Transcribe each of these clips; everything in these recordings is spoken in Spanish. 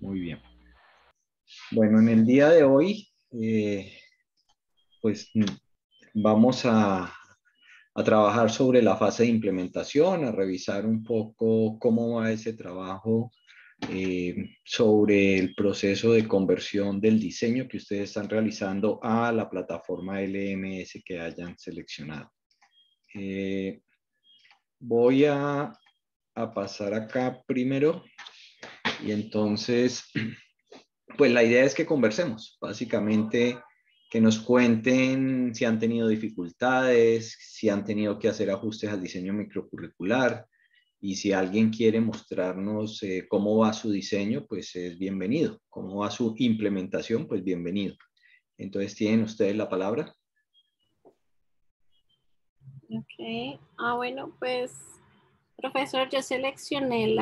Muy bien. Bueno, en el día de hoy, pues vamos a trabajar sobre la fase de implementación, a revisar un poco cómo va ese trabajo sobre el proceso de conversión del diseño que ustedes están realizando a la plataforma LMS que hayan seleccionado. Voy a pasar acá primero y entonces, pues la idea es que conversemos, básicamente que nos cuenten si han tenido dificultades, si han tenido que hacer ajustes al diseño microcurricular y si alguien quiere mostrarnos cómo va su diseño, pues es bienvenido. Cómo va su implementación, pues bienvenido. Entonces, ¿tienen ustedes la palabra? Ok. Bueno, pues, profesor, yo seleccioné el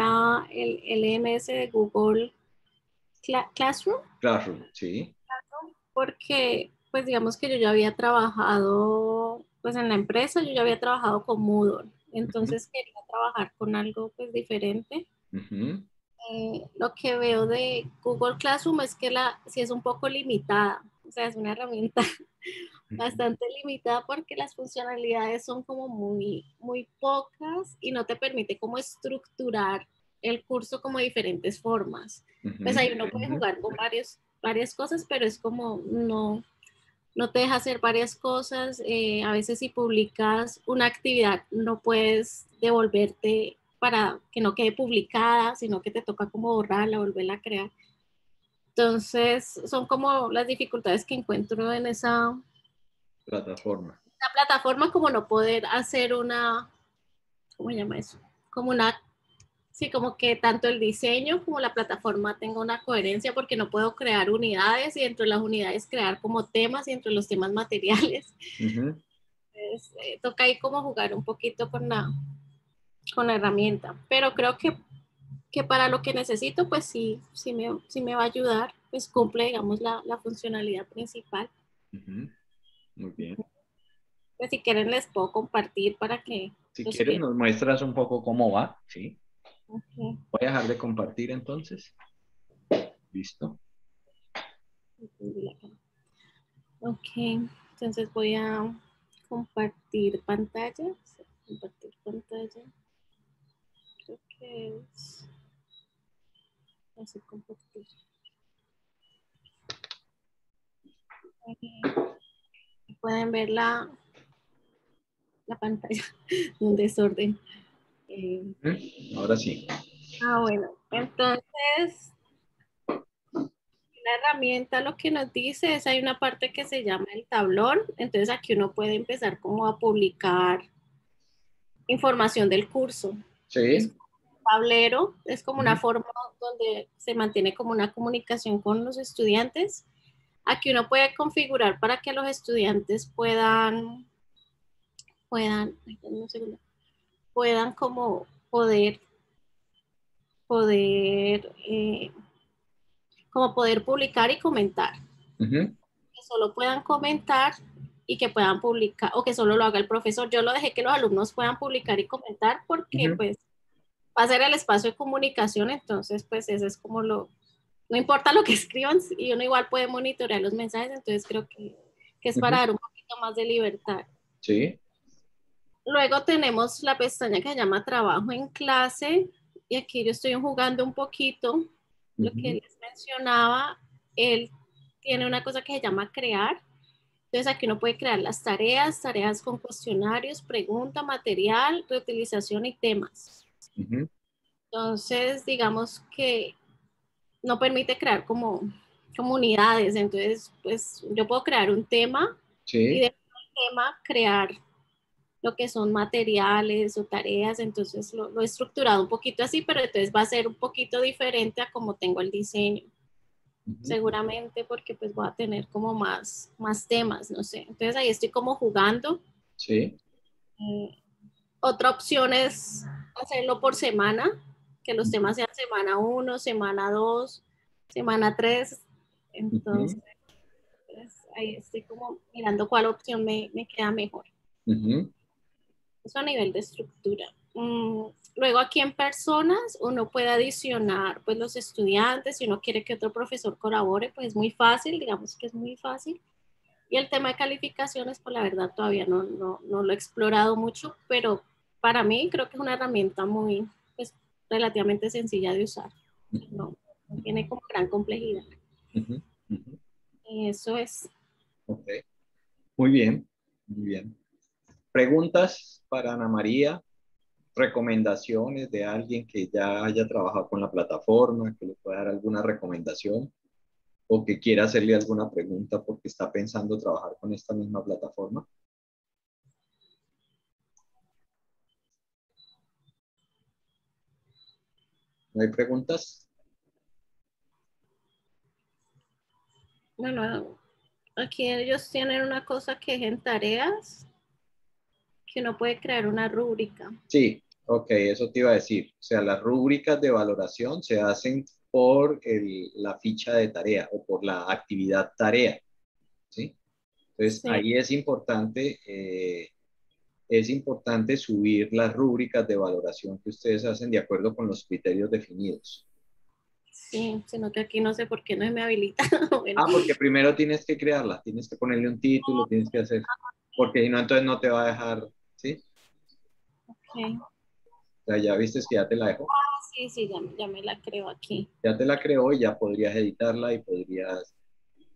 LMS de Google Classroom Claro, sí. porque, pues, digamos que yo ya había trabajado, pues, en la empresa, yo ya había trabajado con Moodle. Ujú, Entonces quería trabajar con algo, pues, diferente. ujú, Lo que veo de Google Classroom es que sí es un poco limitada. O sea, es una herramienta ujú, bastante limitada porque las funcionalidades son como muy pocas y no te permite como estructurar el curso como de diferentes formas. Pues ujú, ahí uno puede jugar con varias cosas, pero es como no te deja hacer varias cosas. A veces si publicas una actividad no puedes devolverte para que no quede publicada, sino que te toca como borrarla, volverla a crear. Entonces son como las dificultades que encuentro en esa plataforma. la plataforma, como no poder hacer ¿cómo se llama eso? Como sí, como que tanto el diseño como la plataforma tenga una coherencia porque no puedo crear unidades y dentro de las unidades crear como temas y entre los temas materiales. Ujú. Entonces, toca ahí como jugar un poquito con la herramienta, pero creo que para lo que necesito, pues sí me va a ayudar, pues cumple, digamos, la funcionalidad principal. Ujú. Muy bien. Pues si quieren les puedo compartir para que Si los quieres, que... nos muestras un poco cómo va, ¿sí? Okay. Voy a dejar de compartir entonces. Listo. Ok, entonces voy a compartir pantalla. Compartir pantalla. Creo que es así compartir. Pueden ver la pantalla, un desorden. Ujú. Ahora sí. Bueno, entonces la herramienta lo que nos dice es hay una parte que se llama el tablón, entonces aquí uno puede empezar como a publicar información del curso. Es Sí. un tablero, es como una Ujú. forma donde se mantiene como una comunicación con los estudiantes. Aquí uno puede configurar para que los estudiantes ay, un segundo, puedan como poder, como poder publicar y comentar. Ujú. Que solo puedan comentar y que puedan publicar, o que solo lo haga el profesor. Yo lo dejé que los alumnos puedan publicar y comentar porque Ujú. pues va a ser el espacio de comunicación, entonces pues eso es como no importa lo que escriban y uno igual puede monitorear los mensajes, entonces creo que es para Ujú. dar un poquito más de libertad. Sí. Luego tenemos la pestaña que se llama trabajo en clase y aquí yo estoy jugando un poquito lo que Ujú. les mencionaba. Él tiene una cosa que se llama crear. Entonces aquí uno puede crear las tareas con cuestionarios, pregunta, material, reutilización y temas. Ujú. Entonces, digamos que no permite crear como comunidades. Entonces, pues yo puedo crear un tema y Sí. de tema crear lo que son materiales o tareas. Entonces lo he estructurado un poquito así, pero entonces va a ser un poquito diferente a como tengo el diseño. Ujú. Seguramente porque pues voy a tener como más temas, no sé. Entonces ahí estoy como jugando. Sí. Eh, Otra opción es hacerlo por semana, que los Ujú. temas sean semana uno, semana 2, semana 3. Entonces, Ujú. ahí estoy como mirando cuál opción me queda mejor. Ujú. Eso a nivel de estructura. Luego aquí en personas uno puede adicionar pues los estudiantes, si uno quiere que otro profesor colabore, pues es muy fácil, digamos que es muy fácil. Y el tema de calificaciones, pues la verdad todavía no lo he explorado mucho, pero para mí creo que es una herramienta muy, pues, relativamente sencilla de usar. No, no tiene como gran complejidad. Ujú, ujú. Eso es. Ok, muy bien, muy bien. ¿Preguntas para Ana María? ¿Recomendaciones de alguien que ya haya trabajado con la plataforma, que le pueda dar alguna recomendación o que quiera hacerle alguna pregunta porque está pensando trabajar con esta misma plataforma? ¿No hay preguntas? Bueno, aquí ellos tienen una cosa que es en tareas, que uno puede crear una rúbrica. Sí, ok, eso te iba a decir. O sea, las rúbricas de valoración se hacen por la ficha de tarea o por la actividad tarea, ¿sí? Entonces, Sí, ahí es importante subir las rúbricas de valoración que ustedes hacen de acuerdo con los criterios definidos. sí, sino que aquí no sé por qué no me habilita. Bueno, Ah, porque primero tienes que crearla, tienes que ponerle un título, tienes que hacer, porque si no, entonces no te va a dejar, ¿sí? okay. O sea, ya viste que ya te la dejó, Sí, sí, ya me la creo aquí. ya te la creó y ya podrías editarla y podrías,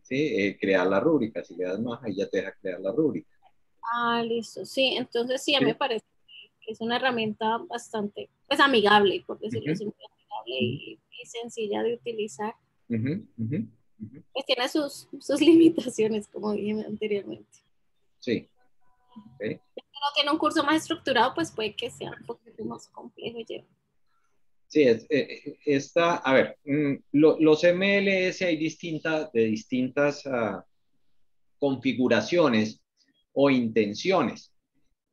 ¿sí? Crear la rúbrica. Si le das más, ahí ya te deja crear la rúbrica. Ah, listo. Sí, entonces sí, ya me ¿Sí? parece que es una herramienta bastante, pues amigable, por decirlo Ujú, así, muy amigable ujú, y sencilla de utilizar. ujú, ujú, ujú. Pues tiene sus limitaciones, como dije anteriormente. Sí, ok. Si uno tiene un curso más estructurado, pues puede que sea un poquito más complejo llevar. Sí, a ver, los MLS hay distintas configuraciones o intenciones.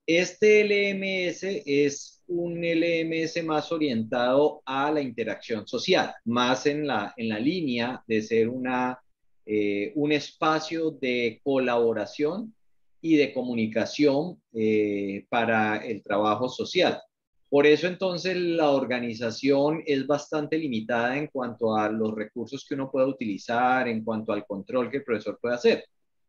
Este LMS es un LMS más orientado a la interacción social, más en la línea de ser un espacio de colaboración y de comunicación para el trabajo social. Por eso entonces la organización es bastante limitada en cuanto a los recursos que uno puede utilizar, en cuanto al control que el profesor puede hacer,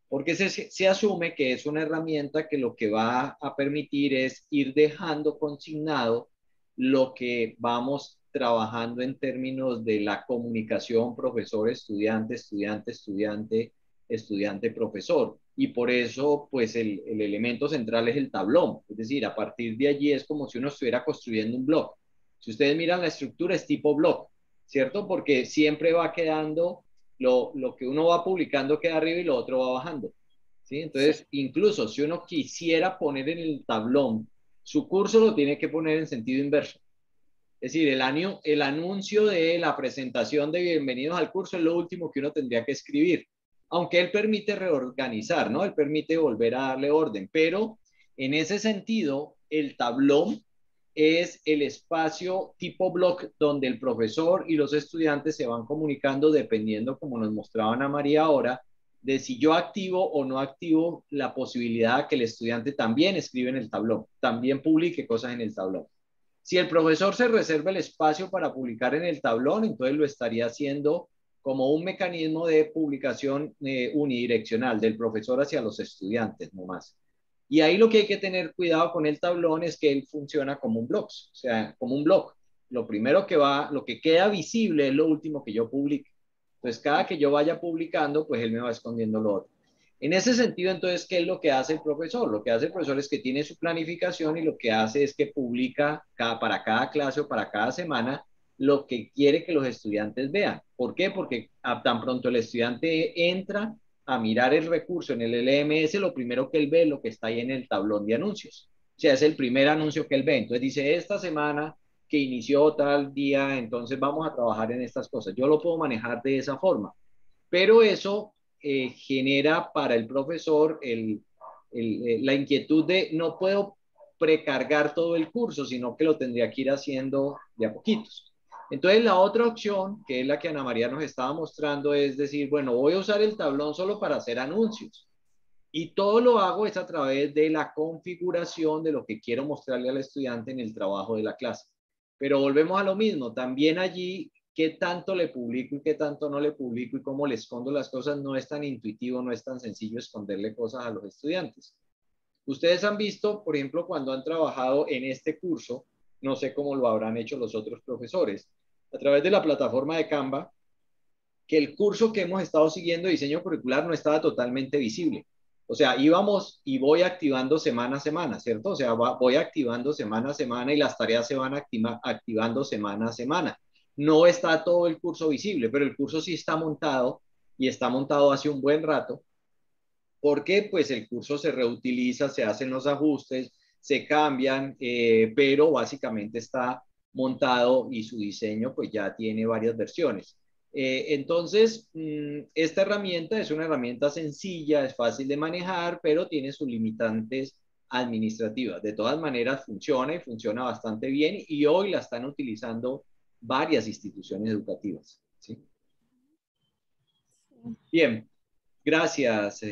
porque se asume que es una herramienta que lo que va a permitir es ir dejando consignado lo que vamos trabajando en términos de la comunicación profesor-estudiante, estudiante-estudiante, estudiante-profesor. Y por eso, pues el elemento central es el tablón. Es decir, a partir de allí es como si uno estuviera construyendo un blog. Si ustedes miran la estructura, es tipo blog, ¿cierto? Porque siempre va quedando lo que uno va publicando queda arriba y lo otro va bajando. ¿Sí? Sí, Entonces, incluso si uno quisiera poner en el tablón su curso, lo tiene que poner en sentido inverso. Es decir, el anuncio de la presentación de bienvenidos al curso es lo último que uno tendría que escribir, aunque él permite reorganizar, ¿no? Él permite volver a darle orden, pero en ese sentido, el tablón es el espacio tipo blog donde el profesor y los estudiantes se van comunicando dependiendo, como nos mostraba Ana María ahora, de si yo activo o no activo la posibilidad que el estudiante también escribe en el tablón, también publique cosas en el tablón. Si el profesor se reserva el espacio para publicar en el tablón, entonces lo estaría haciendo como un mecanismo de publicación unidireccional del profesor hacia los estudiantes, no más. Y ahí lo que hay que tener cuidado con el tablón es que él funciona como un blog, o sea, como un blog. Lo primero que va, lo que queda visible es lo último que yo publique. Entonces, cada que yo vaya publicando, pues él me va escondiendo lo otro. En ese sentido, entonces, ¿qué es lo que hace el profesor? Lo que hace el profesor es que tiene su planificación y lo que hace es que publica para cada clase o para cada semana lo que quiere que los estudiantes vean. ¿Por qué? Porque tan pronto el estudiante entra a mirar el recurso en el LMS, lo primero que él ve es lo que está ahí en el tablón de anuncios. O sea, es el primer anuncio que él ve. Entonces dice, esta semana que inició tal día, entonces vamos a trabajar en estas cosas. Yo lo puedo manejar de esa forma, pero eso genera para el profesor la inquietud de no puedo precargar todo el curso, sino que lo tendría que ir haciendo de a poquitos. Entonces, la otra opción, que es la que Ana María nos estaba mostrando, es decir, bueno, voy a usar el tablón solo para hacer anuncios. Y todo lo hago es a través de la configuración de lo que quiero mostrarle al estudiante en el trabajo de la clase. Pero volvemos a lo mismo, también allí qué tanto le publico y qué tanto no le publico y cómo le escondo las cosas, no es tan intuitivo, no es tan sencillo esconderle cosas a los estudiantes. Ustedes han visto, por ejemplo, cuando han trabajado en este curso, no sé cómo lo habrán hecho los otros profesores, a través de la plataforma de Canva, que el curso que hemos estado siguiendo, diseño curricular, no estaba totalmente visible. O sea, íbamos y voy activando semana a semana, ¿cierto? O sea, voy activando semana a semana y las tareas se van activando semana a semana. No está todo el curso visible, pero el curso sí está montado y está montado hace un buen rato porque pues el curso se reutiliza, se hacen los ajustes, se cambian, pero básicamente está montado y su diseño pues ya tiene varias versiones. Entonces, esta herramienta es una herramienta sencilla, es fácil de manejar, pero tiene sus limitantes administrativas. De todas maneras, funciona y funciona bastante bien y hoy la están utilizando varias instituciones educativas. ¿Sí? Bien, gracias,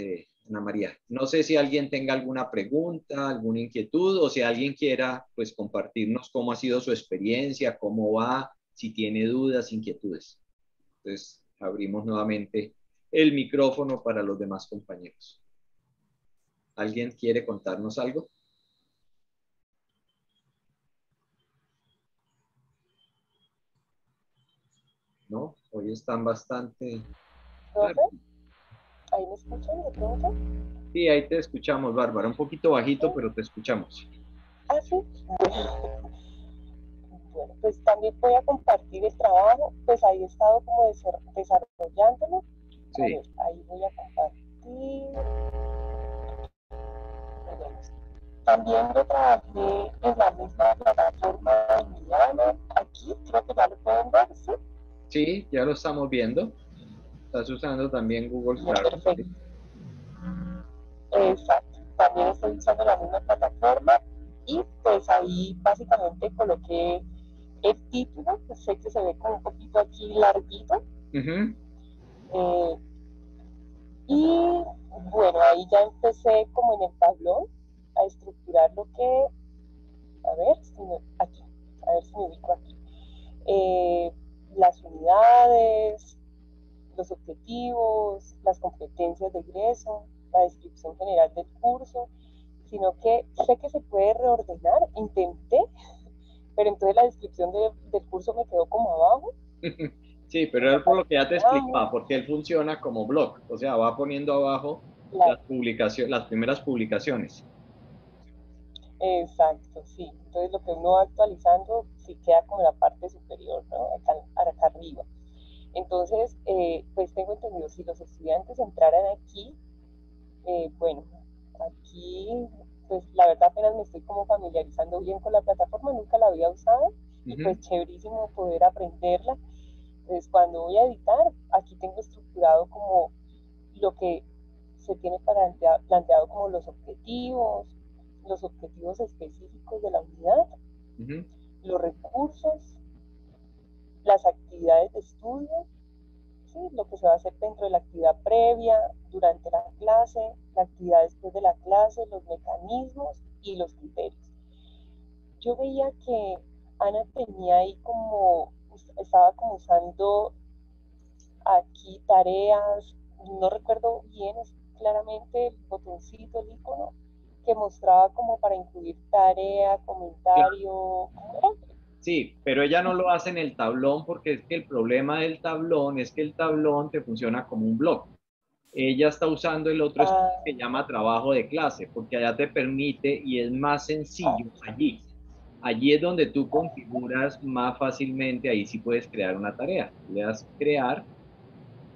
Ana María. No sé si alguien tenga alguna pregunta, alguna inquietud o si alguien quiera pues compartirnos cómo ha sido su experiencia, cómo va, si tiene dudas, inquietudes. Entonces, abrimos nuevamente el micrófono para los demás compañeros. ¿Alguien quiere contarnos algo? ¿No? Hoy están bastante... ¿Profe? ¿Ahí me escuchan de pronto? Sí, ahí te escuchamos, Bárbara. Un poquito bajito, pero te escuchamos. Ah, sí. Bueno, pues también voy a compartir el trabajo, pues ahí he estado como desarrollándolo. A Sí. ver, ahí voy a compartir. También lo trabajé en la misma plataforma de Milano. Aquí creo que ya lo pueden ver, ¿sí? Sí, ya lo estamos viendo. Estás usando también Google Bien, Classroom. perfecto. Exacto. También estoy usando la misma plataforma y pues ahí básicamente coloqué el título, que sé que se ve como un poquito aquí larguito. Y bueno, ahí ya empecé como en el tablón a estructurar lo que, a ver si me, aquí, a ver si me ubico aquí. Las unidades, los objetivos, las competencias de ingreso, la descripción general del curso, sino que sé que se puede reordenar, intenté, pero entonces la descripción del curso me quedó como abajo. Sí, pero es por lo que ya te explicaba, porque él funciona como blog, o sea, va poniendo abajo La, las publicaciones, las primeras publicaciones. exacto, sí. Entonces lo que uno va actualizando sí queda como la parte superior, ¿no? Acá arriba. Entonces, pues tengo entendido, si los estudiantes entraran aquí, bueno, aquí, pues la verdad apenas me estoy como familiarizando bien con la plataforma, nunca la había usado y pues chéverísimo poder aprenderla. Entonces, cuando voy a editar, aquí tengo estructurado como lo que se tiene planteado como los objetivos específicos de la unidad, los recursos, las actividades de estudio, ¿sí? Lo que se va a hacer dentro de la actividad previa, durante la clase, la actividad después de la clase, los mecanismos y los criterios. Yo veía que Ana tenía ahí como, estaba como usando aquí tareas, no recuerdo bien claramente el botoncito, el icono, que mostraba como para incluir tarea, comentario, ¿cómo era? Sí, pero ella no lo hace en el tablón porque es que el problema del tablón es que el tablón te funciona como un blog. Ella está usando el otro espacio que llama trabajo de clase, porque allá te permite y es más sencillo allí. Allí es donde tú configuras más fácilmente, ahí sí puedes crear una tarea. Le das crear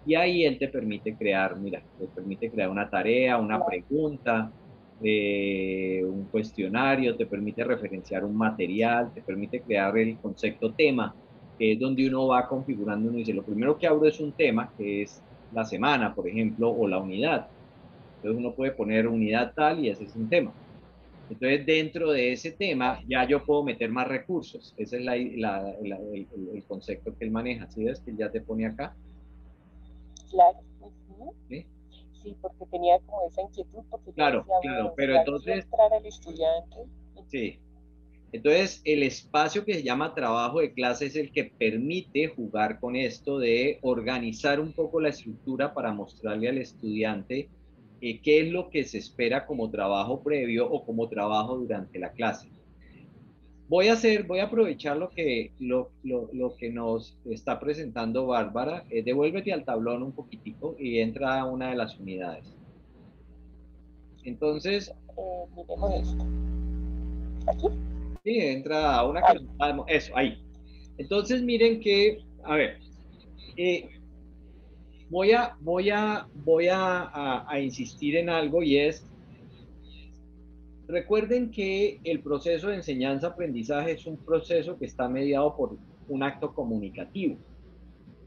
y ahí él te permite crear, mira, te permite crear una tarea, una pregunta, un cuestionario, te permite referenciar un material, te permite crear el concepto tema, que es donde uno va configurando, uno dice, lo primero que abro es un tema, que es la semana, por ejemplo, o la unidad. Entonces uno puede poner unidad tal y ese es un tema. Entonces, dentro de ese tema, ya yo puedo meter más recursos. Ese es el concepto que él maneja. ¿Sí ves que ya te pone acá? Claro. ¿Sí? sí, porque tenía como esa inquietud, porque yo Claro, decía, claro, bueno, pero ¿será que entonces, entrar al estudiante? sí. Entonces, el espacio que se llama trabajo de clase es el que permite jugar con esto de organizar un poco la estructura para mostrarle al estudiante qué es lo que se espera como trabajo previo o como trabajo durante la clase. Voy a aprovechar lo que nos está presentando Bárbara. Devuélvete al tablón un poquitico y entra a una de las unidades. Entonces, Miremos esto. ¿Aquí? sí, entra a una que Ahí. nos está, eso, ahí. Entonces, miren que, a ver, eh, a insistir en algo y es, recuerden que el proceso de enseñanza-aprendizaje es un proceso que está mediado por un acto comunicativo.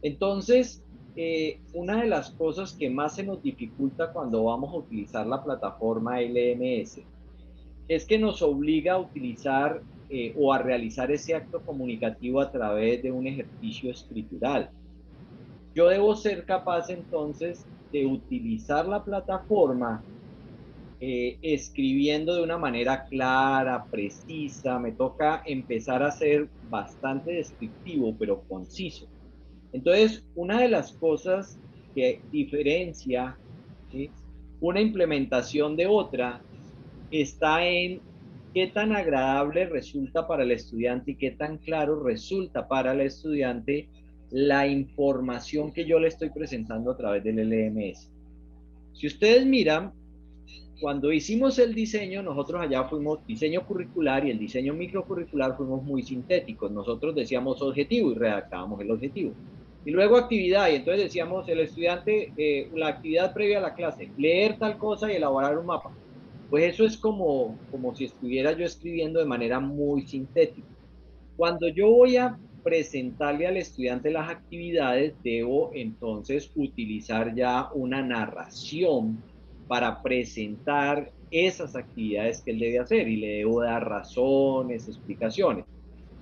Entonces, una de las cosas que más se nos dificulta cuando vamos a utilizar la plataforma LMS es que nos obliga a utilizar o a realizar ese acto comunicativo a través de un ejercicio escritural. Yo debo ser capaz entonces de utilizar la plataforma escribiendo de una manera clara, precisa. Me toca empezar a ser bastante descriptivo, pero conciso. Entonces, una de las cosas que diferencia, ¿sí?, una implementación de otra está en qué tan agradable resulta para el estudiante y qué tan claro resulta para el estudiante la información que yo le estoy presentando a través del LMS. Si ustedes miran, cuando hicimos el diseño, nosotros allá fuimos diseño curricular y el diseño microcurricular fuimos muy sintéticos. Nosotros decíamos objetivo y redactábamos el objetivo. Y luego actividad, y entonces decíamos el estudiante, la actividad previa a la clase, leer tal cosa y elaborar un mapa. Pues eso es como si estuviera yo escribiendo de manera muy sintética. Cuando yo voy a presentarle al estudiante las actividades, debo entonces utilizar ya una narración para presentar esas actividades que él debe hacer y le debo dar razones, explicaciones.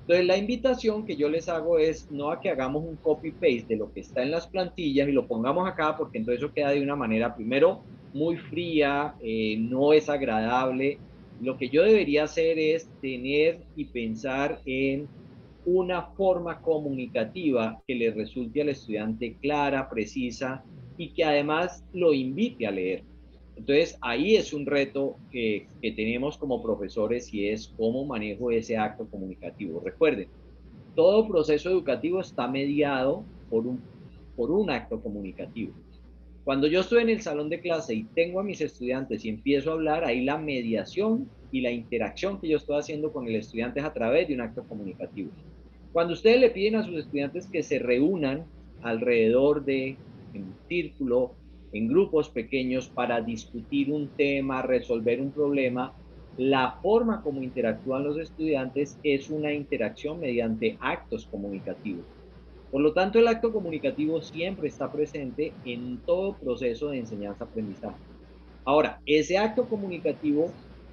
Entonces, la invitación que yo les hago es no a que hagamos un copy-paste de lo que está en las plantillas y lo pongamos acá, porque entonces eso queda de una manera, primero, muy fría, no es agradable. Lo que yo debería hacer es tener y pensar en una forma comunicativa que le resulte al estudiante clara, precisa y que además lo invite a leer. Entonces, ahí es un reto que tenemos como profesores y es cómo manejo ese acto comunicativo. Recuerden, todo proceso educativo está mediado por un acto comunicativo. Cuando yo estoy en el salón de clase y tengo a mis estudiantes y empiezo a hablar, ahí la mediación y la interacción que yo estoy haciendo con el estudiante es a través de un acto comunicativo. Cuando ustedes le piden a sus estudiantes que se reúnan alrededor de un círculo, en grupos pequeños para discutir un tema, resolver un problema, la forma como interactúan los estudiantes es una interacción mediante actos comunicativos. Por lo tanto, el acto comunicativo siempre está presente en todo proceso de enseñanza-aprendizaje. Ahora, ese acto comunicativo,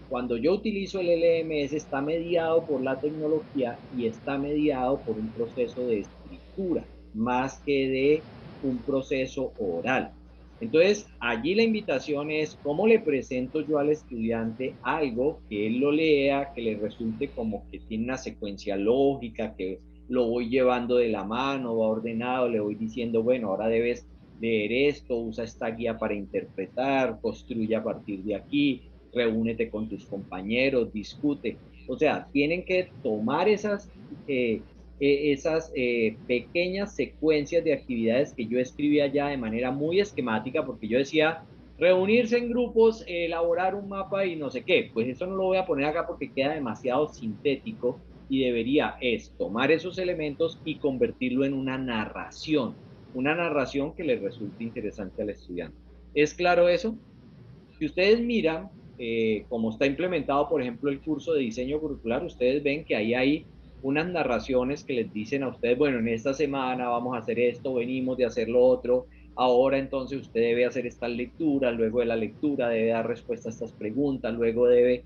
cuando yo utilizo el LMS, está mediado por la tecnología y está mediado por un proceso de escritura, más que de un proceso oral. Entonces, allí la invitación es cómo le presento yo al estudiante algo que él lo lea, que le resulte como que tiene una secuencia lógica, que lo voy llevando de la mano, va ordenado, le voy diciendo, bueno, ahora debes leer esto, usa esta guía para interpretar, construye a partir de aquí, reúnete con tus compañeros, discute. O sea, tienen que tomar esas pequeñas secuencias de actividades que yo escribía ya de manera muy esquemática, porque yo decía, reunirse en grupos, elaborar un mapa y no sé qué. Pues eso no lo voy a poner acá porque queda demasiado sintético y debería es tomar esos elementos y convertirlo en una narración que le resulte interesante al estudiante. ¿Es claro eso? Si ustedes miran cómo está implementado, por ejemplo, el curso de diseño curricular, ustedes ven que ahí hay unas narraciones que les dicen a ustedes, bueno, en esta semana vamos a hacer esto, venimos de hacer lo otro, ahora entonces usted debe hacer esta lectura, luego de la lectura debe dar respuesta a estas preguntas, luego debe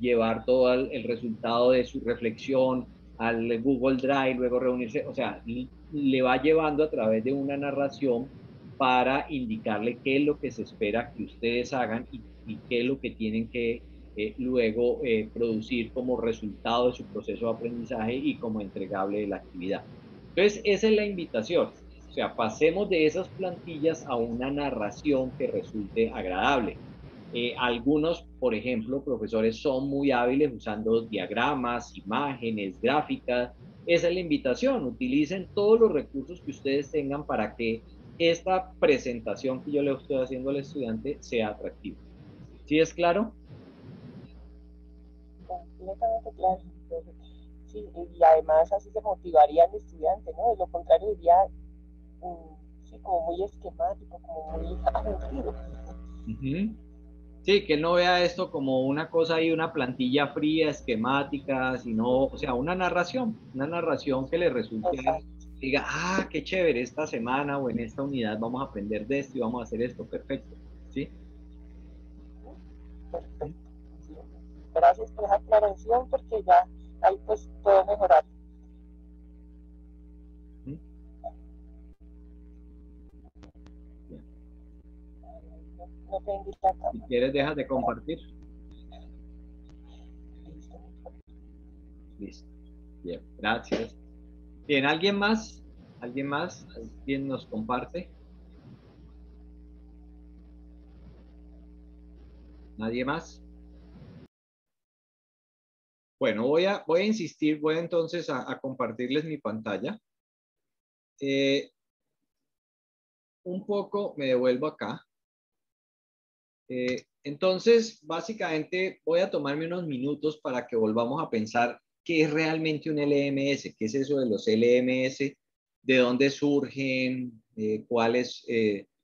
llevar todo el resultado de su reflexión al Google Drive, luego reunirse, o sea, le va llevando a través de una narración para indicarle qué es lo que se espera que ustedes hagan y qué es lo que tienen que luego producir como resultado de su proceso de aprendizaje y como entregable de la actividad. Entonces, esa es la invitación. O sea, pasemos de esas plantillas a una narración que resulte agradable. Algunos, por ejemplo, profesores son muy hábiles usando diagramas, imágenes, gráficas. Esa es la invitación. Utilicen todos los recursos que ustedes tengan para que esta presentación que yo le estoy haciendo al estudiante sea atractiva. ¿Sí es claro? Completamente claro. Sí, y además así se motivaría al estudiante, ¿no? De lo contrario diría, sí, como muy esquemático, como muy aburrido. Sí, que él no vea esto como una cosa y una plantilla fría, esquemática, sino, o sea, una narración que le resulte, diga, ah, qué chévere, esta semana o en esta unidad vamos a aprender de esto y vamos a hacer esto, perfecto, ¿sí? Perfecto. Sí. Gracias por esa aclaración porque ya ahí pues puedo mejorar. No tengo la cámara. Si quieres, dejas de compartir. Listo. Bien, gracias. Bien, ¿alguien más? ¿Alguien más? ¿Alguien nos comparte? ¿Nadie más? Bueno, voy a insistir, voy entonces a compartirles mi pantalla. Un poco me devuelvo acá. Entonces, básicamente voy a tomarme unos minutos para que volvamos a pensar qué es realmente un LMS, qué es eso de los LMS, de dónde surgen, cuáles, qué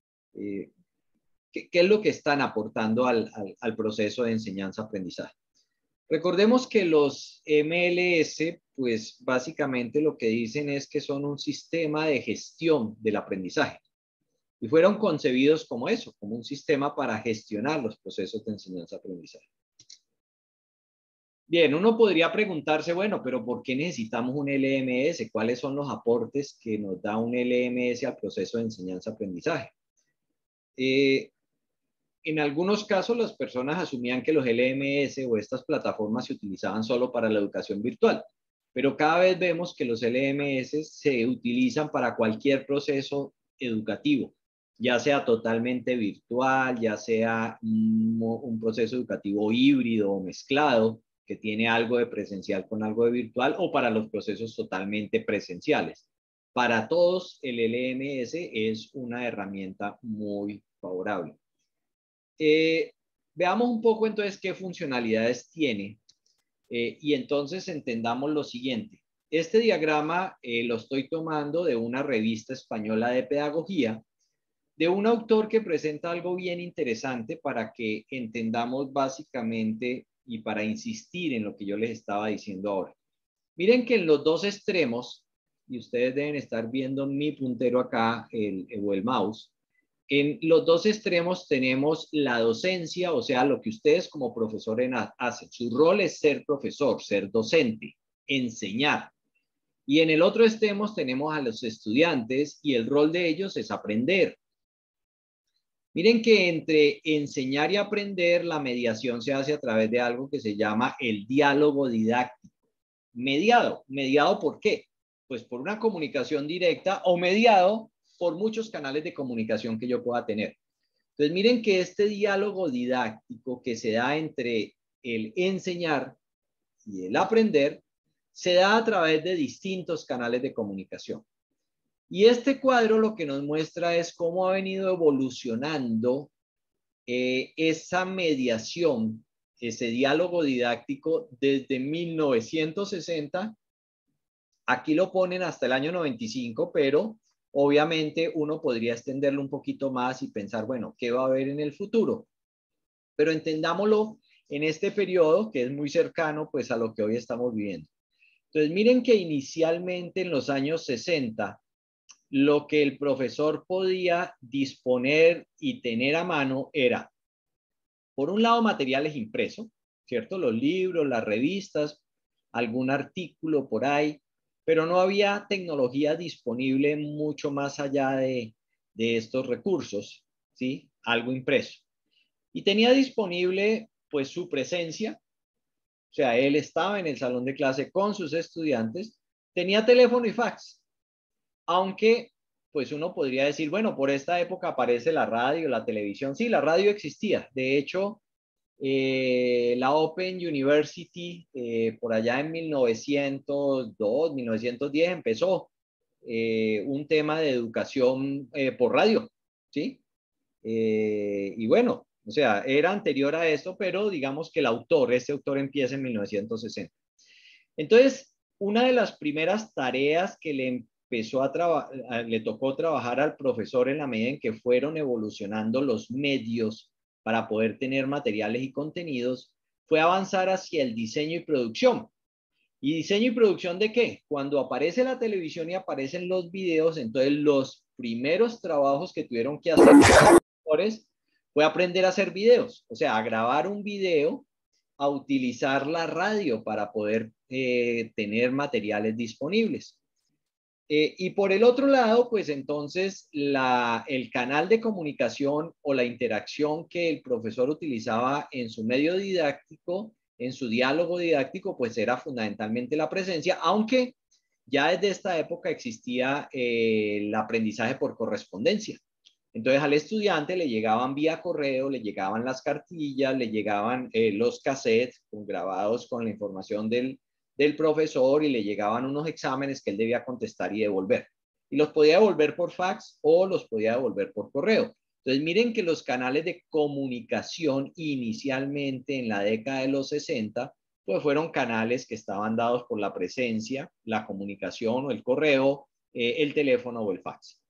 es lo que están aportando al proceso de enseñanza-aprendizaje. Recordemos que los MLS, pues básicamente lo que dicen es que son un sistema de gestión del aprendizaje. Y fueron concebidos como eso, como un sistema para gestionar los procesos de enseñanza-aprendizaje. Bien, uno podría preguntarse, bueno, pero ¿por qué necesitamos un LMS? ¿Cuáles son los aportes que nos da un LMS al proceso de enseñanza-aprendizaje? En algunos casos las personas asumían que los LMS o estas plataformas se utilizaban solo para la educación virtual, pero cada vez vemos que los LMS se utilizan para cualquier proceso educativo, ya sea totalmente virtual, ya sea un proceso educativo híbrido o mezclado, que tiene algo de presencial con algo de virtual, o para los procesos totalmente presenciales. Para todos, el LMS es una herramienta muy favorable. Veamos un poco entonces qué funcionalidades tiene y entonces entendamos lo siguiente. Este diagrama lo estoy tomando de una revista española de pedagogía, de un autor que presenta algo bien interesante para que entendamos básicamente y para insistir en lo que yo les estaba diciendo ahora. Miren que en los dos extremos, y ustedes deben estar viendo mi puntero acá o el mouse, en los dos extremos tenemos la docencia, o sea, lo que ustedes como profesores hacen. Su rol es ser profesor, ser docente, enseñar. Y en el otro extremo tenemos a los estudiantes y el rol de ellos es aprender. Miren que entre enseñar y aprender, la mediación se hace a través de algo que se llama el diálogo didáctico. ¿Mediado por qué? Pues por una comunicación directa o mediado por muchos canales de comunicación que yo pueda tener. Entonces, miren que este diálogo didáctico que se da entre el enseñar y el aprender se da a través de distintos canales de comunicación. Y este cuadro lo que nos muestra es cómo ha venido evolucionando esa mediación, ese diálogo didáctico desde 1960. Aquí lo ponen hasta el año 95, pero obviamente uno podría extenderlo un poquito más y pensar, bueno, ¿qué va a haber en el futuro? Pero entendámoslo en este periodo que es muy cercano pues a lo que hoy estamos viviendo. Entonces miren que inicialmente en los años 60 lo que el profesor podía disponer y tener a mano era, por un lado, materiales impresos, ¿cierto? Los libros, las revistas, algún artículo por ahí, pero no había tecnología disponible mucho más allá de estos recursos, ¿sí? Algo impreso. Y tenía disponible pues su presencia, o sea, él estaba en el salón de clase con sus estudiantes, tenía teléfono y fax, aunque pues uno podría decir, bueno, por esta época aparece la radio, la televisión. Sí, la radio existía. De hecho, la Open University, por allá en 1902, 1910, empezó un tema de educación por radio, ¿sí? Y bueno, o sea, era anterior a esto, pero digamos que este autor empieza en 1960. Entonces, una de las primeras tareas que le tocó trabajar al profesor en la medida en que fueron evolucionando los medios para poder tener materiales y contenidos, fue avanzar hacia el diseño y producción. ¿Y diseño y producción de qué? Cuando aparece la televisión y aparecen los videos, entonces los primeros trabajos que tuvieron que hacer fue aprender a hacer videos, o sea, a grabar un video, a utilizar la radio para poder tener materiales disponibles. Y por el otro lado, pues entonces el canal de comunicación o la interacción que el profesor utilizaba en su medio didáctico, en su diálogo didáctico, pues era fundamentalmente la presencia, aunque ya desde esta época existía el aprendizaje por correspondencia. Entonces al estudiante le llegaban vía correo, le llegaban las cartillas, le llegaban los cassettes grabados con la información del profesor y le llegaban unos exámenes que él debía contestar y devolver. Y los podía devolver por fax o los podía devolver por correo. Entonces miren que los canales de comunicación inicialmente en la década de los 60, pues fueron canales que estaban dados por la presencia, la comunicación o el correo, el teléfono o el fax.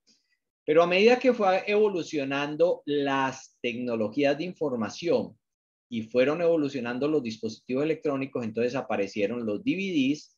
Pero a medida que fue evolucionando las tecnologías de información y fueron evolucionando los dispositivos electrónicos, entonces aparecieron los DVDs,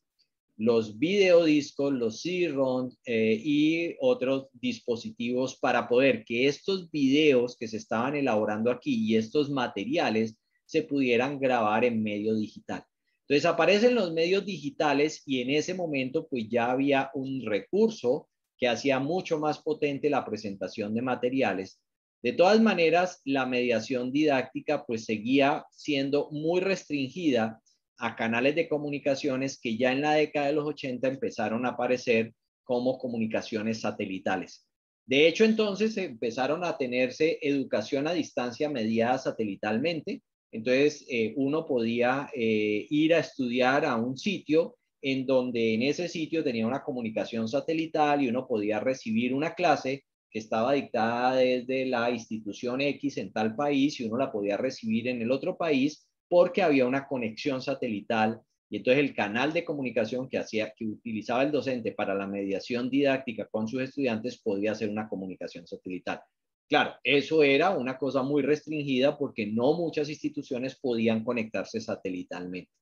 los videodiscos, los CD-ROM y otros dispositivos para poder que estos videos que se estaban elaborando aquí y estos materiales se pudieran grabar en medio digital. Entonces aparecen los medios digitales y en ese momento pues ya había un recurso que hacía mucho más potente la presentación de materiales. De todas maneras, la mediación didáctica pues seguía siendo muy restringida a canales de comunicaciones que ya en la década de los 80 empezaron a aparecer como comunicaciones satelitales. De hecho, entonces empezaron a tenerse educación a distancia mediada satelitalmente. Entonces, uno podía ir a estudiar a un sitio en donde en ese sitio tenía una comunicación satelital y uno podía recibir una clase que estaba dictada desde la institución X en tal país y uno la podía recibir en el otro país porque había una conexión satelital y entonces el canal de comunicación que utilizaba el docente para la mediación didáctica con sus estudiantes podía ser una comunicación satelital. Claro, eso era una cosa muy restringida porque no muchas instituciones podían conectarse satelitalmente.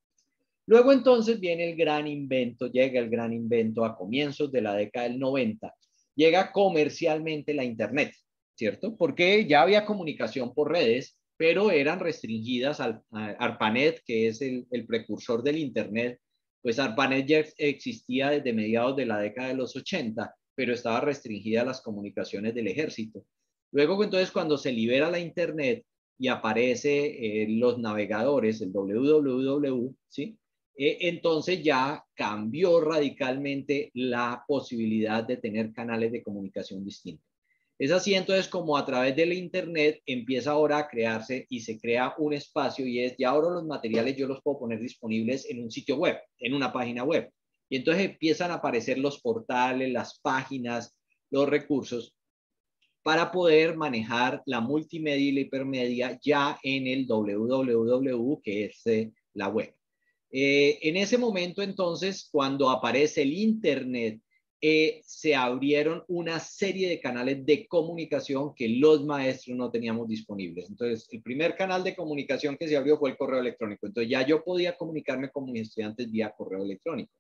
Luego entonces viene el gran invento, llega el gran invento a comienzos de la década del 90, llega comercialmente la Internet, ¿cierto? Porque ya había comunicación por redes, pero eran restringidas al ARPANET, que es el precursor del Internet. Pues ARPANET ya existía desde mediados de la década de los 80, pero estaba restringida a las comunicaciones del ejército. Luego entonces cuando se libera la Internet y aparece los navegadores, el www, ¿sí? Entonces ya cambió radicalmente la posibilidad de tener canales de comunicación distintos. Es así entonces como a través del Internet empieza ahora a crearse y se crea un espacio y ya ahora los materiales yo los puedo poner disponibles en un sitio web, en una página web. Y entonces empiezan a aparecer los portales, las páginas, los recursos para poder manejar la multimedia y la hipermedia ya en el www, que es la web. En ese momento, entonces, cuando aparece el Internet, se abrieron una serie de canales de comunicación que los maestros no teníamos disponibles. Entonces, el primer canal de comunicación que se abrió fue el correo electrónico. Entonces, ya yo podía comunicarme con mis estudiantes vía correo electrónico.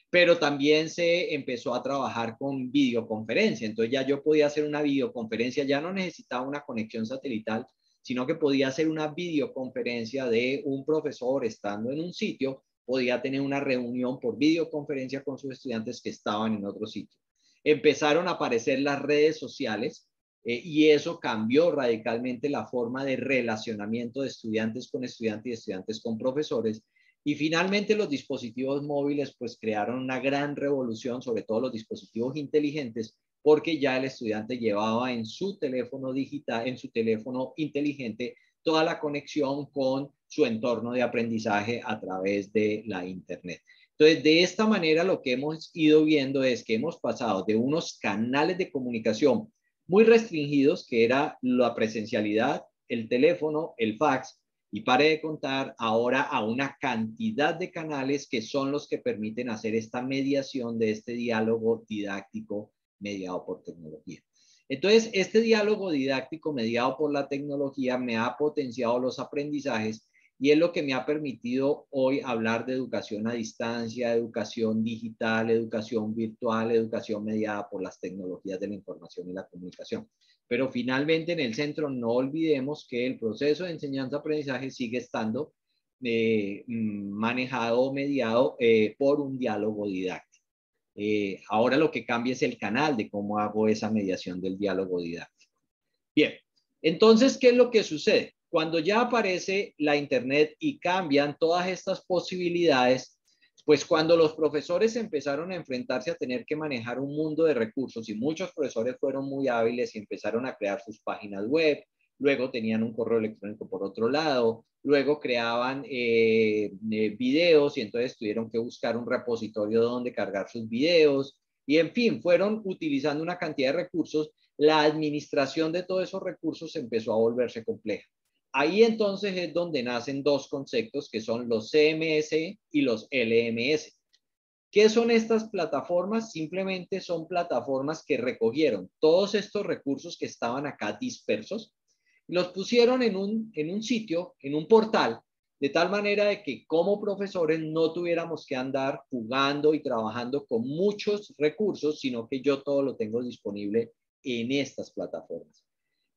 Pero también se empezó a trabajar con videoconferencia. Entonces, ya yo podía hacer una videoconferencia, ya no necesitaba una conexión satelital, sino que podía hacer una videoconferencia de un profesor estando en un sitio, podía tener una reunión por videoconferencia con sus estudiantes que estaban en otro sitio. Empezaron a aparecer las redes sociales, y eso cambió radicalmente la forma de relacionamiento de estudiantes con estudiantes y estudiantes con profesores. Y finalmente los dispositivos móviles pues crearon una gran revolución, sobre todo los dispositivos inteligentes, porque ya el estudiante llevaba en su teléfono digital, en su teléfono inteligente, toda la conexión con su entorno de aprendizaje a través de la Internet. Entonces, de esta manera lo que hemos ido viendo es que hemos pasado de unos canales de comunicación muy restringidos, que era la presencialidad, el teléfono, el fax, y pare de contar ahora a una cantidad de canales que son los que permiten hacer esta mediación de este diálogo didáctico mediado por tecnología. Entonces, este diálogo didáctico mediado por la tecnología me ha potenciado los aprendizajes y es lo que me ha permitido hoy hablar de educación a distancia, educación digital, educación virtual, educación mediada por las tecnologías de la información y la comunicación. Pero finalmente en el centro no olvidemos que el proceso de enseñanza-aprendizaje sigue estando manejado o mediado por un diálogo didáctico. Ahora lo que cambia es el canal de cómo hago esa mediación del diálogo didáctico. Bien, entonces, ¿qué es lo que sucede? Cuando ya aparece la Internet y cambian todas estas posibilidades, pues cuando los profesores empezaron a enfrentarse a tener que manejar un mundo de recursos y muchos profesores fueron muy hábiles y empezaron a crear sus páginas web, luego tenían un correo electrónico por otro lado, luego creaban videos y entonces tuvieron que buscar un repositorio donde cargar sus videos y en fin, fueron utilizando una cantidad de recursos. La administración de todos esos recursos empezó a volverse compleja. Ahí entonces es donde nacen dos conceptos que son los CMS y los LMS. ¿Qué son estas plataformas? Simplemente son plataformas que recogieron todos estos recursos que estaban acá dispersos, los pusieron en un sitio, en un portal, de tal manera de que como profesores no tuviéramos que andar jugando y trabajando con muchos recursos, sino que yo todo lo tengo disponible en estas plataformas.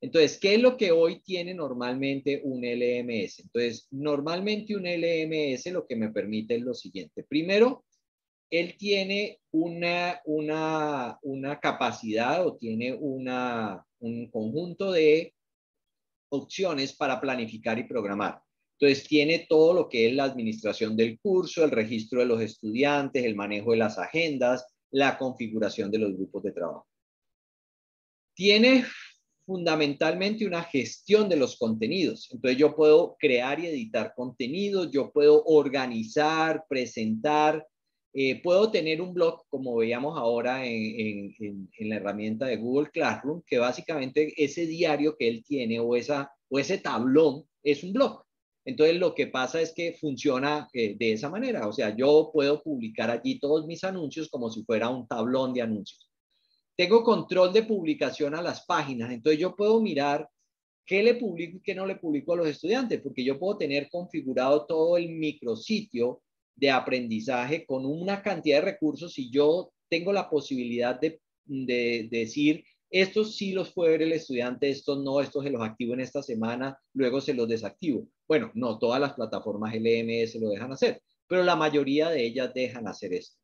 Entonces, ¿qué es lo que hoy tiene normalmente un LMS? Entonces, normalmente un LMS lo que me permite es lo siguiente. Primero, él tiene una capacidad o tiene un conjunto de opciones para planificar y programar. Entonces, tiene todo lo que es la administración del curso, el registro de los estudiantes, el manejo de las agendas, la configuración de los grupos de trabajo. Tiene fundamentalmente una gestión de los contenidos. Entonces yo puedo crear y editar contenidos, yo puedo organizar, presentar, puedo tener un blog como veíamos ahora en la herramienta de Google Classroom, que básicamente ese diario que él tiene o ese tablón es un blog. Entonces lo que pasa es que funciona de esa manera. O sea, yo puedo publicar allí todos mis anuncios como si fuera un tablón de anuncios. Tengo control de publicación a las páginas, entonces yo puedo mirar qué le publico y qué no le publico a los estudiantes, porque yo puedo tener configurado todo el micrositio de aprendizaje con una cantidad de recursos y yo tengo la posibilidad de decir, estos sí los puede ver el estudiante, estos no, estos se los activo en esta semana, luego se los desactivo. Bueno, no todas las plataformas LMS lo dejan hacer, pero la mayoría de ellas dejan hacer esto.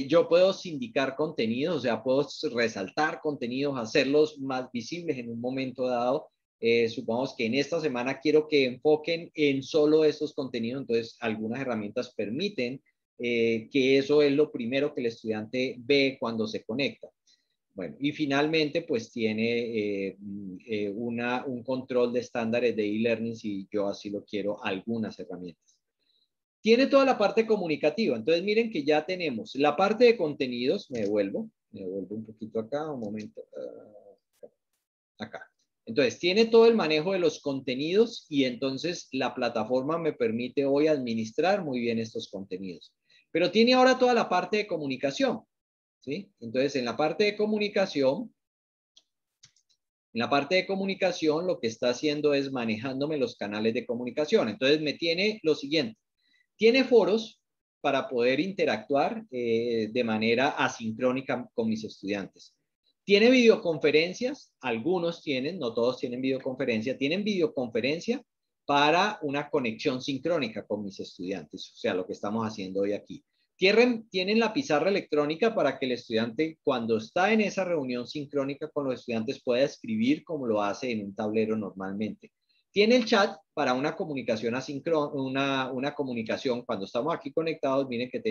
Yo puedo sindicar contenidos, o sea, puedo resaltar contenidos, hacerlos más visibles en un momento dado. Supongamos que en esta semana quiero que enfoquen en solo estos contenidos, entonces algunas herramientas permiten que eso es lo primero que el estudiante ve cuando se conecta. Bueno, y finalmente pues tiene un control de estándares de e-learning, si yo así lo quiero, algunas herramientas. Tiene toda la parte comunicativa. Entonces, miren que ya tenemos la parte de contenidos. Me devuelvo un poquito acá, un momento. Acá. Entonces, tiene todo el manejo de los contenidos y entonces la plataforma me permite hoy administrar muy bien estos contenidos. Pero tiene ahora toda la parte de comunicación, ¿sí? Entonces, en la parte de comunicación, lo que está haciendo es manejándome los canales de comunicación. Entonces, me tiene lo siguiente. Tiene foros para poder interactuar de manera asincrónica con mis estudiantes. Tiene videoconferencias, algunos tienen, no todos tienen videoconferencia, tienen videoconferencia para una conexión sincrónica con mis estudiantes, o sea, lo que estamos haciendo hoy aquí. Tienen la pizarra electrónica para que el estudiante, cuando está en esa reunión sincrónica con los estudiantes, pueda escribir como lo hace en un tablero normalmente. Tiene el chat para una comunicación asíncrona, una comunicación cuando estamos aquí conectados. Miren que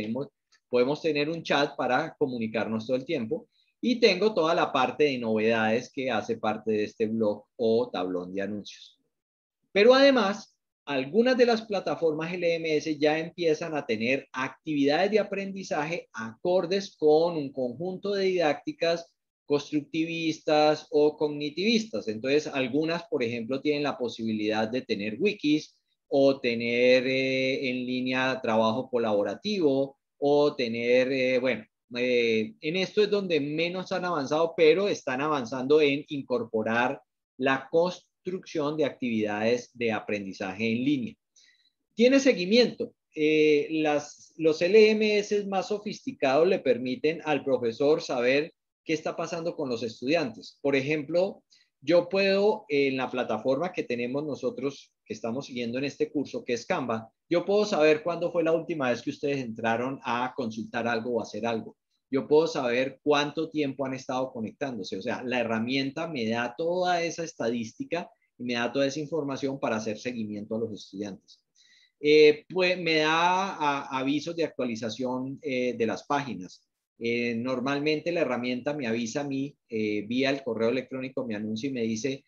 podemos tener un chat para comunicarnos todo el tiempo. Y tengo toda la parte de novedades que hace parte de este blog o tablón de anuncios. Pero además, algunas de las plataformas LMS ya empiezan a tener actividades de aprendizaje acordes con un conjunto de didácticas constructivistas o cognitivistas. Entonces, algunas, por ejemplo, tienen la posibilidad de tener wikis o tener en línea trabajo colaborativo o tener, bueno, en esto es donde menos han avanzado, pero están avanzando en incorporar la construcción de actividades de aprendizaje en línea. Tiene seguimiento. Los LMS más sofisticados le permiten al profesor saber qué está pasando con los estudiantes. Por ejemplo, yo puedo, en la plataforma que tenemos nosotros, que estamos siguiendo en este curso, que es Canva, yo puedo saber cuándo fue la última vez que ustedes entraron a consultar algo o hacer algo. Yo puedo saber cuánto tiempo han estado conectándose. O sea, la herramienta me da toda esa estadística y me da toda esa información para hacer seguimiento a los estudiantes. Pues me da avisos de actualización de las páginas. Normalmente la herramienta me avisa a mí vía el correo electrónico, me anuncia y me dice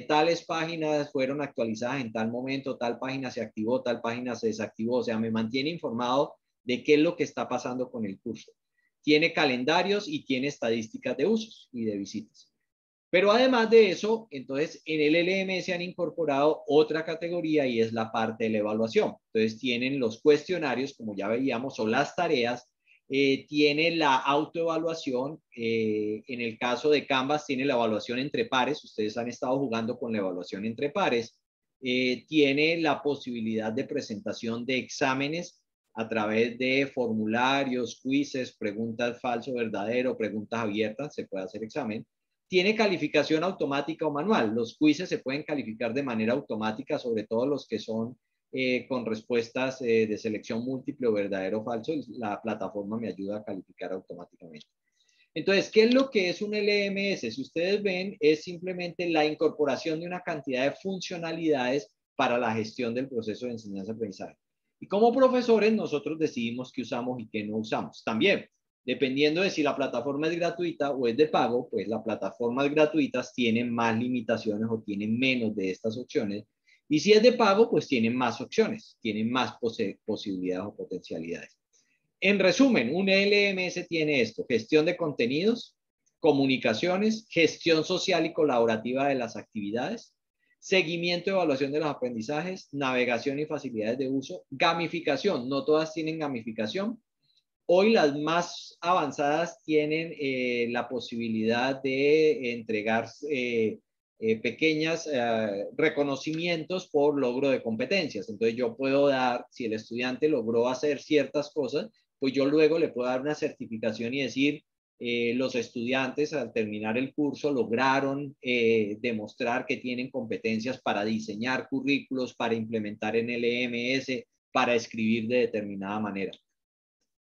tales páginas fueron actualizadas en tal momento, tal página se activó, tal página se desactivó. O sea, me mantiene informado de qué es lo que está pasando con el curso. Tiene calendarios y tiene estadísticas de usos y de visitas. Pero además de eso, entonces en el LMS han incorporado otra categoría y es la parte de la evaluación. Entonces tienen los cuestionarios, como ya veíamos, o las tareas. Tiene la autoevaluación. En el caso de Canvas tiene la evaluación entre pares. Ustedes han estado jugando con la evaluación entre pares. Tiene la posibilidad de presentación de exámenes a través de formularios, quizzes, preguntas falso, verdadero, preguntas abiertas, se puede hacer examen. Tiene calificación automática o manual. Los quizzes se pueden calificar de manera automática, sobre todo los que son con respuestas de selección múltiple o verdadero o falso. La plataforma me ayuda a calificar automáticamente. Entonces, ¿qué es lo que es un LMS? Si ustedes ven, es simplemente la incorporación de una cantidad de funcionalidades para la gestión del proceso de enseñanza-aprendizaje. Y como profesores, nosotros decidimos qué usamos y qué no usamos. También, dependiendo de si la plataforma es gratuita o es de pago, pues las plataformas gratuitas tienen más limitaciones o tienen menos de estas opciones. Y si es de pago, pues tienen más opciones, tienen más posibilidades o potencialidades. En resumen, un LMS tiene esto: gestión de contenidos, comunicaciones, gestión social y colaborativa de las actividades, seguimiento y evaluación de los aprendizajes, navegación y facilidades de uso, gamificación. No todas tienen gamificación. Hoy las más avanzadas tienen la posibilidad de entregar pequeños reconocimientos por logro de competencias. Entonces yo puedo dar, si el estudiante logró hacer ciertas cosas, pues yo luego le puedo dar una certificación y decir, los estudiantes al terminar el curso lograron demostrar que tienen competencias para diseñar currículos, para implementar en LMS, para escribir de determinada manera.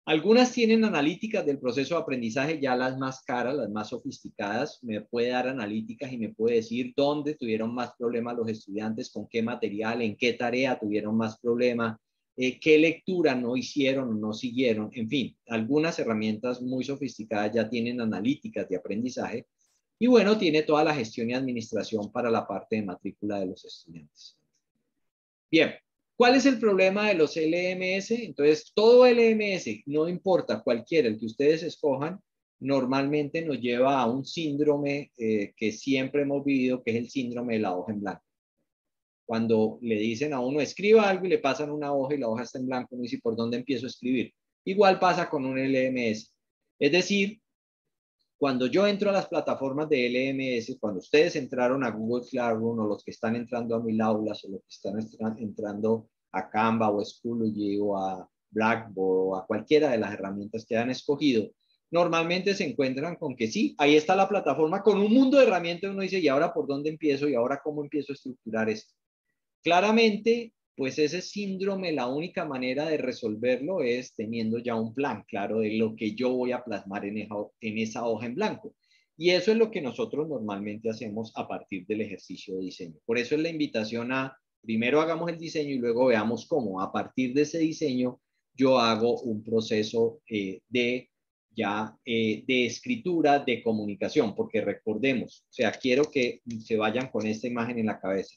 Algunas tienen analíticas del proceso de aprendizaje, ya las más caras, las más sofisticadas, me puede dar analíticas y me puede decir dónde tuvieron más problemas los estudiantes, con qué material, en qué tarea tuvieron más problemas, qué lectura no hicieron o no siguieron. En fin, algunas herramientas muy sofisticadas ya tienen analíticas de aprendizaje y bueno, tiene toda la gestión y administración para la parte de matrícula de los estudiantes. Bien. ¿Cuál es el problema de los LMS? Entonces, todo LMS, no importa cualquiera, el que ustedes escojan, normalmente nos lleva a un síndrome que siempre hemos vivido, que es el síndrome de la hoja en blanco. Cuando le dicen a uno, escriba algo y le pasan una hoja y la hoja está en blanco, uno dice, ¿por dónde empiezo a escribir? Igual pasa con un LMS. Es decir, cuando yo entro a las plataformas de LMS, cuando ustedes entraron a Google Classroom o los que están entrando a Mil Aulas o los que están entrando a Canva o a Schoology o a Blackboard o a cualquiera de las herramientas que han escogido, normalmente se encuentran con que sí, ahí está la plataforma con un mundo de herramientas. Uno dice, ¿y ahora por dónde empiezo? ¿Y ahora cómo empiezo a estructurar esto? Claramente, pues ese síndrome, la única manera de resolverlo es teniendo ya un plan claro de lo que yo voy a plasmar en esa hoja en blanco. Y eso es lo que nosotros normalmente hacemos a partir del ejercicio de diseño. Por eso es la invitación a, primero hagamos el diseño y luego veamos cómo a partir de ese diseño yo hago un proceso de escritura, de comunicación, porque recordemos, o sea, quiero que se vayan con esta imagen en la cabeza.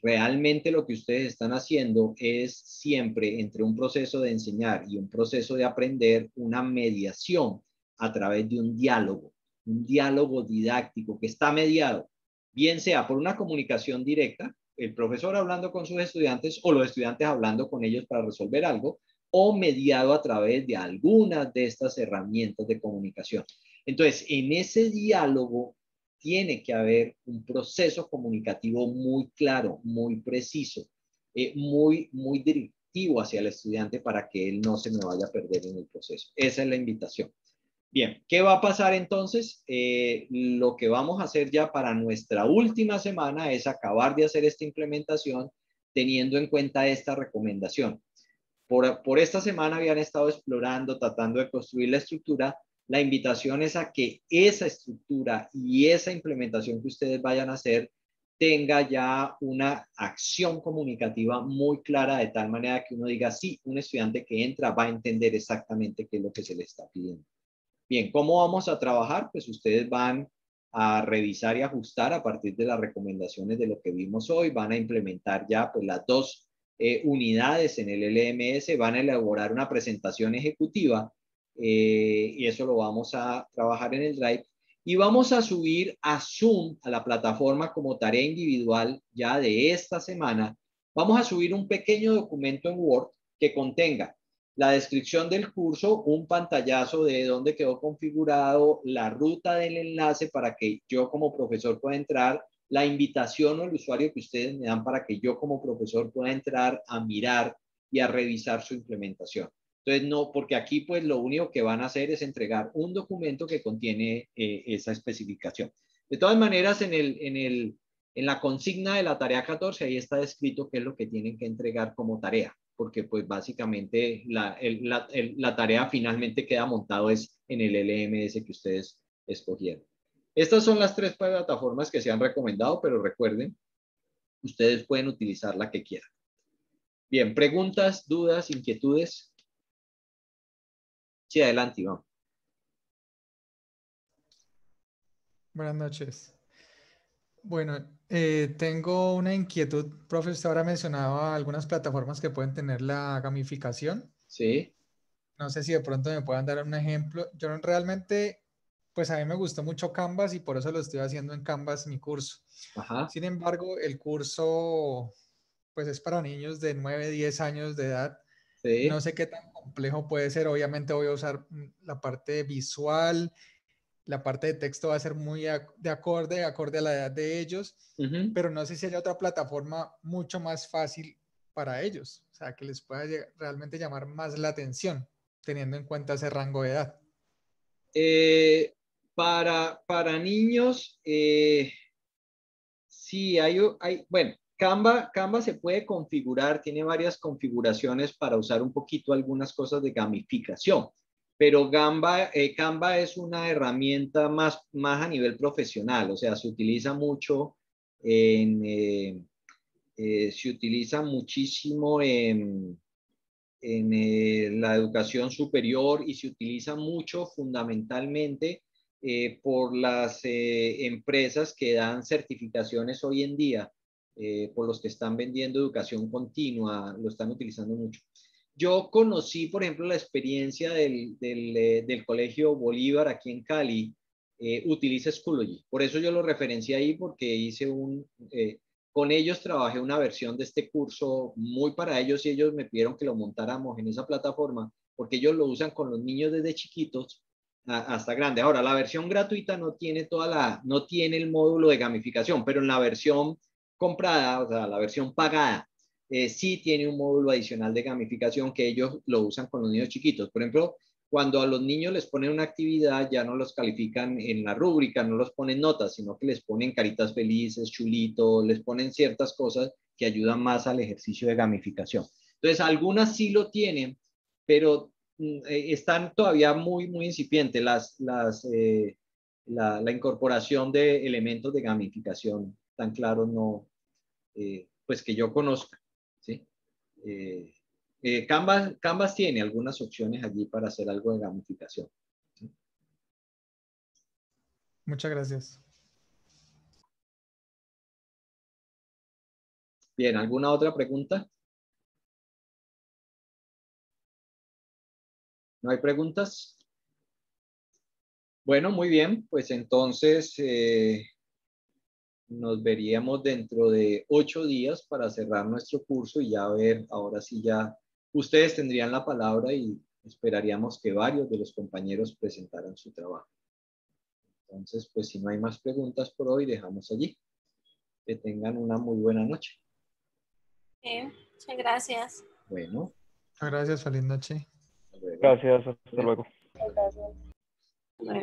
Realmente lo que ustedes están haciendo es siempre entre un proceso de enseñar y un proceso de aprender una mediación a través de un diálogo didáctico que está mediado, bien sea por una comunicación directa, el profesor hablando con sus estudiantes o los estudiantes hablando con ellos para resolver algo, o mediado a través de algunas de estas herramientas de comunicación. Entonces, en ese diálogo tiene que haber un proceso comunicativo muy claro, muy preciso, muy directivo hacia el estudiante para que él no se me vaya a perder en el proceso. Esa es la invitación. Bien, ¿qué va a pasar entonces? Lo que vamos a hacer ya para nuestra última semana es acabar de hacer esta implementación teniendo en cuenta esta recomendación. Por esta semana habían estado explorando, tratando de construir la estructura. La invitación es a que esa estructura y esa implementación que ustedes vayan a hacer tenga ya una acción comunicativa muy clara, de tal manera que uno diga, sí, un estudiante que entra va a entender exactamente qué es lo que se le está pidiendo. Bien, ¿cómo vamos a trabajar? Pues ustedes van a revisar y ajustar a partir de las recomendaciones de lo que vimos hoy, van a implementar ya pues las dos unidades en el LMS, van a elaborar una presentación ejecutiva y eso lo vamos a trabajar en el Drive y vamos a subir a Zoom, a la plataforma como tarea individual ya de esta semana. Vamos a subir un pequeño documento en Word que contenga la descripción del curso, un pantallazo de dónde quedó configurado, la ruta del enlace para que yo como profesor pueda entrar, la invitación al usuario que ustedes me dan para que yo como profesor pueda entrar a mirar y a revisar su implementación. Entonces, no, porque aquí pues lo único que van a hacer es entregar un documento que contiene esa especificación. De todas maneras, en la consigna de la tarea 14, ahí está descrito qué es lo que tienen que entregar como tarea, porque pues básicamente la tarea finalmente queda montado es en el LMS que ustedes escogieron. Estas son las tres plataformas que se han recomendado, pero recuerden, ustedes pueden utilizar la que quieran. Bien, preguntas, dudas, inquietudes. Sí, adelante, Iván. Buenas noches. Bueno, tengo una inquietud, profe. Usted ahora mencionaba algunas plataformas que pueden tener la gamificación. Sí. No sé si de pronto me puedan dar un ejemplo. Yo realmente, pues a mí me gustó mucho Canvas y por eso lo estoy haciendo en Canvas mi curso. Ajá. Sin embargo, el curso pues es para niños de 9, 10 años de edad. Sí. No sé qué tan complejo puede ser. Obviamente voy a usar la parte visual, la parte de texto va a ser muy acorde a la edad de ellos, pero no sé si hay otra plataforma mucho más fácil para ellos, o sea, que les pueda realmente llamar más la atención, teniendo en cuenta ese rango de edad. Para niños, sí, bueno, Canva se puede configurar, tiene varias configuraciones para usar un poquito algunas cosas de gamificación, pero Canva es una herramienta más a nivel profesional, o sea, se utiliza mucho se utiliza muchísimo en la educación superior y se utiliza mucho fundamentalmente por las empresas que dan certificaciones hoy en día, por los que están vendiendo educación continua, lo están utilizando mucho. Yo conocí, por ejemplo, la experiencia del Colegio Bolívar aquí en Cali, utiliza Schoology. Por eso yo lo referencié ahí porque hice con ellos trabajé una versión de este curso muy para ellos y ellos me pidieron que lo montáramos en esa plataforma porque ellos lo usan con los niños desde chiquitos hasta grande. Ahora, la versión gratuita no tiene no tiene el módulo de gamificación, pero en la versión comprada, o sea, la versión pagada, sí tiene un módulo adicional de gamificación que ellos lo usan con los niños chiquitos. Por ejemplo, cuando a los niños les ponen una actividad, ya no los califican en la rúbrica, no los ponen notas, sino que les ponen caritas felices, chulitos, les ponen ciertas cosas que ayudan más al ejercicio de gamificación. Entonces, algunas sí lo tienen, pero están todavía muy, muy incipientes la incorporación de elementos de gamificación tan claros no, pues que yo conozca, ¿sí? Canvas tiene algunas opciones allí para hacer algo de gamificación. ¿Sí? Muchas gracias. Bien, ¿alguna otra pregunta? ¿No hay preguntas? Bueno, muy bien, pues entonces nos veríamos dentro de 8 días para cerrar nuestro curso y ya ver, ahora sí ya ustedes tendrían la palabra y esperaríamos que varios de los compañeros presentaran su trabajo. Entonces, pues si no hay más preguntas por hoy, dejamos allí. Que tengan una muy buena noche. Muchas gracias. Bueno. Gracias, feliz noche. Gracias, hasta luego. Gracias. Bueno.